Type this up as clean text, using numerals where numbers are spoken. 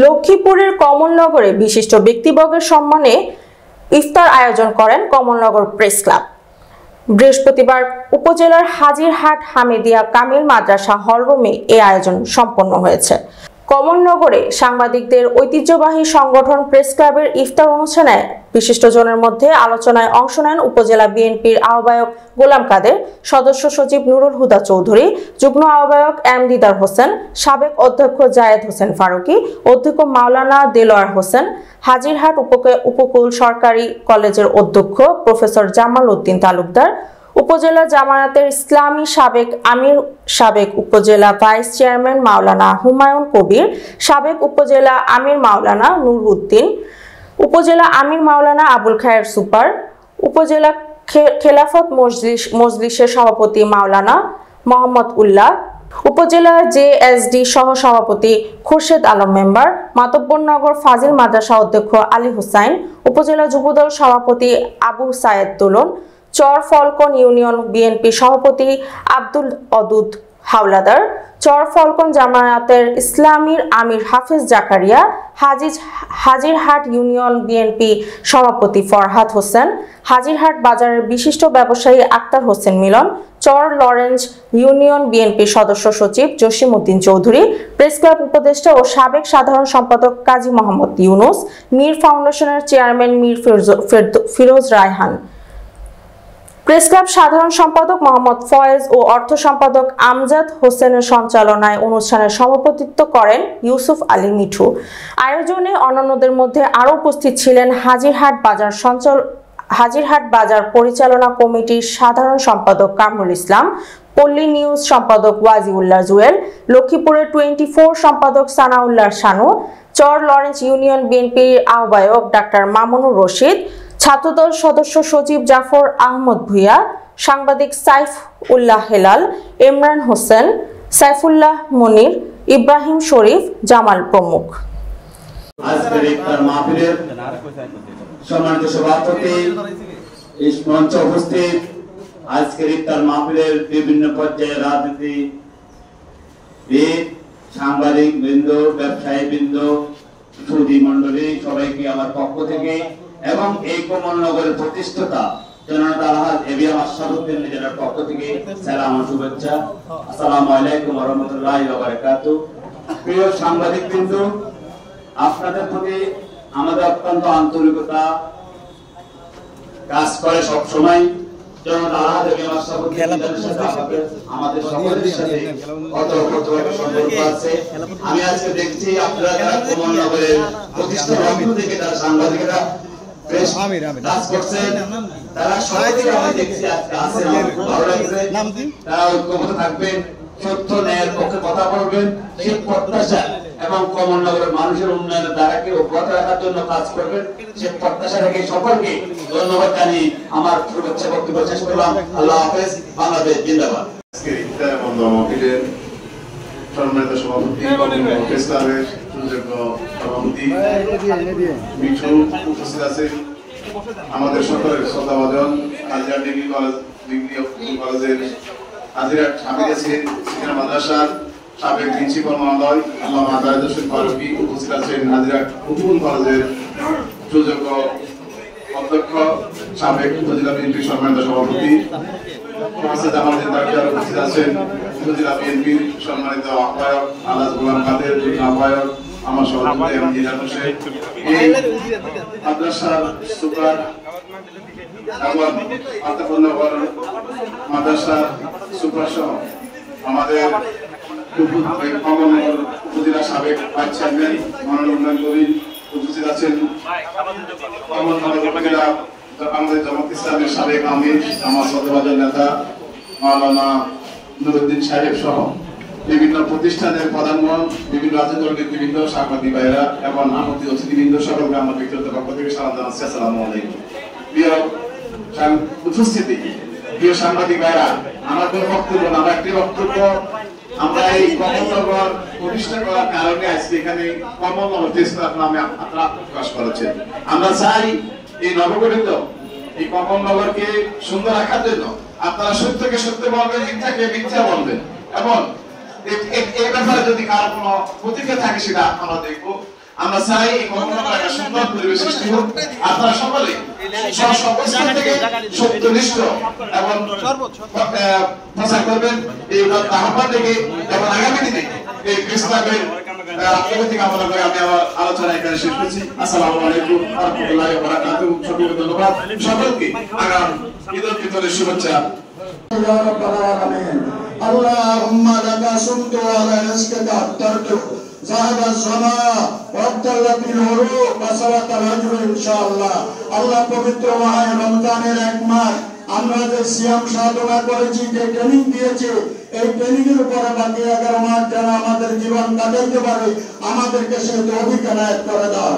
লক্ষ্মীপুরের কমলনগরে বিশিষ্ট ব্যক্তিবর্গের সম্মানে ইফতার আয়োজন করেন কমলনগর প্রেস ক্লাব। বৃহস্পতিবার উপজেলার হাজিরহাট হামিদিয়া কামিল মাদ্রাসা হলরুমে এই আয়োজন সম্পন্ন হয়েছে। কমলনগরে সাংবাদিকদের ঐতিহ্যবাহী সংগঠন প্রেস ক্লাবের ইফতার অনুষ্ঠানে বিশিষ্টজনের মধ্যে আলোচনায় অংশ নেন উপজেলা বিএনপির আহ্বায়ক গোলাম কাদের, সদস্য সচিব নুরুল হুদা চৌধুরী, যুগ্ম আহ্বায়ক এম দিদার হোসেন, সাবেক অধ্যক্ষ জায়েদ হোসেন ফারুকী, অধ্যক্ষ মাওলানা দেলোয়ার হোসেন, হাজিরহাট উপকূল সরকারি কলেজের অধ্যক্ষ প্রফেসর জামাল উদ্দিন তালুকদার, উপজেলা জামায়াতের ইসলামী সাবেক আমির, সাবেক উপজেলা ভাইস চেয়ারম্যান মাওলানা হুমায়ুন কবির, সাবেক উপজেলা আমির মাওলানা নূর উদ্দিন, উপজেলা আমির মাওলানা আবুল খায়ের সুপার, উপজেলা খেলাফত মজলিসের সভাপতি মাওলানা মোহাম্মদ উল্লাহ, উপজেলা জেএসডি সহ সভাপতি খুরশেদ আলম মেম্বার, মাতব্বরনগর ফাজিল মাদ্রাসা অধ্যক্ষ আলী হুসাইন, উপজেলা যুবদল সভাপতি আবু সায়েদ দোলন, চর ফলকন ইউনিয়ন বিএনপি সভাপতি আব্দুল অদুদ হাওলাদার, চর ফলকন জামায়াতের ইসলামীর আমির হাফেজ জাকারিয়া, হাজিরহাট ইউনিয়ন বিএনপি সভাপতি ফরহাদ হোসেন, হাজিরহাট বাজারের বিশিষ্ট ব্যবসায়ী আক্তার হোসেন মিলন, চর লরেঞ্জ ইউনিয়ন বিএনপি সদস্য সচিব জসিম উদ্দিন চৌধুরী, প্রেস ক্লাব উপদেষ্টা ও সাবেক সাধারণ সম্পাদক কাজী মোহাম্মদ ইউনুস, মীর ফাউন্ডেশনের chairman Mir Firoz Raihan, press club সাধারণ সম্পাদক মোহাম্মদ ফয়েজ ও অর্থ সম্পাদক আমজাদ হোসেনের সঞ্চালনায় অনুষ্ঠানের সভাপতিত্ব করেন ইউসুফ আলী মিঠু। আয়োজনে অন্যান্যদের মধ্যে আরও উপস্থিত ছিলেন হাজিরহাট বাজার পরিচালনা কমিটির সাধারণ সম্পাদক কামরুল ইসলাম, পল্লী নিউজ সম্পাদক ওয়াজিউল্লাহ জুয়েল, লক্ষ্মীপুরের 24 সম্পাদক সানাউল্লাহ শানু, চর লরেঞ্জ ইউনিয়ন বিএনপির আহ্বায়ক ডাক্তার মামুনুর রশিদ, ছাত্রদল সদস্য সচিব জাফর আহমদ ভুইয়া, সাংবাদিক সাইফ উল্লাহ হেলাল, ইমরান হোসেন, সাইফুল্লাহ মনির, ইব্রাহিম শরীফ, জামাল প্রমুখ। আজকের ইফতার মাহফিলের সম্মানিত সভাপতি, এই মঞ্চে উপস্থিত আজকের ইফতার মাহফিলের বিভিন্ন পর্যায়ে রাজনীতিবিদ, সাংবাদিক বৃন্দ, ব্যবসায়ী বৃন্দ, সুধী মন্ডলী, সবাইকে আমার পক্ষ থেকে এবং এই কমলনগরের প্রতিষ্ঠাতা জনাব আলহাজ এবিএম আশরাফুদ্দিন নিজের পক্ষ থেকে সালাম ও শুভেচ্ছা। আসসালামু আলাইকুম ওয়া রাহমাতুল্লাহি ওয়া বারাকাতুহু। প্রিয় সাংবাদিকবৃন্দ, আপনাদের প্রতি আমাদের অত্যন্ত আন্তরিকতা কাজ করে সব সময়। জনাব আলহাজ এবিএম আশরাফুদ্দিন আমাদের সকলের সাথে ওতপ্রোতভাবে সম্পর্ক আছে। আমি আজকে দেখছি আপনারা যারা কমলনগরের প্রতিষ্ঠা লগ্ন থেকে যারা সাংবাদিকরা কাজ করছেন, তারা সবাই আমি দেখছি আজকে আসেন, ভালো লাগছে। তারা ঐক্যবদ্ধ থাকবেন, সত্য ন্যায়ের পক্ষে কথা বলবেন, সেই প্রত্যাশা এবং কমলনগরের মানুষের উন্নয়নের দ্বারাকে অব্যাহত রাখার জন্য কাজ করবেন, সেই প্রত্যাশা রেখে সকলকে ধন্যবাদ জানিয়ে আমার শুভেচ্ছা বক্তব্য শেষ করলাম। আল্লাহ হাফেজ। বাংলাদেশ জিন্দাবাদ। সম্মানিত সভাপতি, প্রেস ক্লাবের সুযোগ্য সভাপতি মিঠু উপস্থিত আছেন, আমাদের সকলের শ্রদ্ধাভাজন হাজিরহাট ডিগ্রি কলেজের হাজিরহাট হামিদিয়া সিনিয়র মাদ্রাসার সাবেক প্রিন্সিপাল মহোদয় আল্লামা জায়েদ হোসেন ফারুকী, উপস্থিত আছেন হাজিরহাট উপকূল কলেজের সুযোগ্য অধ্যক্ষ সাবেক উপজেলা বিএনপির সম্মানিত সভাপতি উপস্থিত আছেন উপজেলা বিএনপির সম্মানিত আহ্বায়ক আলহাজ গোলাম কাদের, আহ্বায়ক আমার সভাপতি এম দিদার হোসেন, এই মাদ্রাসার সুপার এবং মাতব্বরনগর মাদ্রাসার সুপার সহ আমাদের কমলনগর উপজেলা সাবেক ভাইস চেয়ারম্যান মাননীয় কবির, উপস্থিত আছেন কমলনগর উপজেলা আমাদের জামাত ইসলামের সাবেক আমির আমার শ্রদ্ধাভাজন নেতা মাওলানা নুরুদ্দিন সাহেব সহ বিভিন্ন প্রতিষ্ঠানের প্রধানগণ, বিভিন্ন রাজনৈতিক দলের বিভিন্ন সাংবাদিক ভাইয়েরা এবং আমন্ত্রিত অতিথিবৃন্দ সকলকে আমার ব্যক্তিগত পক্ষ থেকে সালাম জানাচ্ছি। আসসালামু আলাইকুম। প্রিয় উপস্থিতি, প্রিয় সাংবাদিক ভাইয়েরা, আমার কোনো বক্তব্য না, আমার একটি বক্তব্য। আমরা এই কমলনগর প্রতিষ্ঠা করার কারণে আজকে এখানে কমলনগর প্রেস ক্লাব নামে আপনারা প্রকাশ করেছেন। আমরা চাই এই নবগঠিত এই কমলনগরকে সুন্দর রাখার জন্য আপনারা সত্যকে সত্য বলবেন, মিথ্যাকে মিথ্যা বলবেন এবং এই ব্যাপারে যদি কারো কোনো প্রতিক্রিয়া থাকে সেটা আমরা দেখবো। আমরা চাই এই কর্মকাণ্ড একটা সুন্দর পরিবেশ সৃষ্টি হোক। আপনারা সকলে সর্বস্তর থেকে সত্যনিষ্ঠ এবং প্রচার করবেন এই আহ্বান থেকে, এবং আগামী দিনে এই প্রেস ক্লাবের প্রগতি কামনা করে আমি আমার আলোচনা এখানে শেষ করছি। আসসালামু আলাইকুম ওয়া রাহমাতুল্লাহি ওয়া বারাকাতুহু। সকলকে ধন্যবাদ, সকলকে আগাম ঈদ উল ফিতরের শুভেচ্ছা। يا رب العالمين اللهم لك صمت على رزقك أفطرت ذهب الظمأ وابتلت العروق وسبق الأجر إن شاء الله। আল্লাহ পবিত্র মাহে রমজানের এক মাস আমরা যে সিয়াম সাধনা করেছি, যে ট্রেনিং দিয়েছি, এই ট্রেনিং এর উপরে বাকি 11 মাস যেন আমাদের জীবন কাটাইতে পারে, আমাদেরকে সেই তৌফিক এনায়েত করে দাও।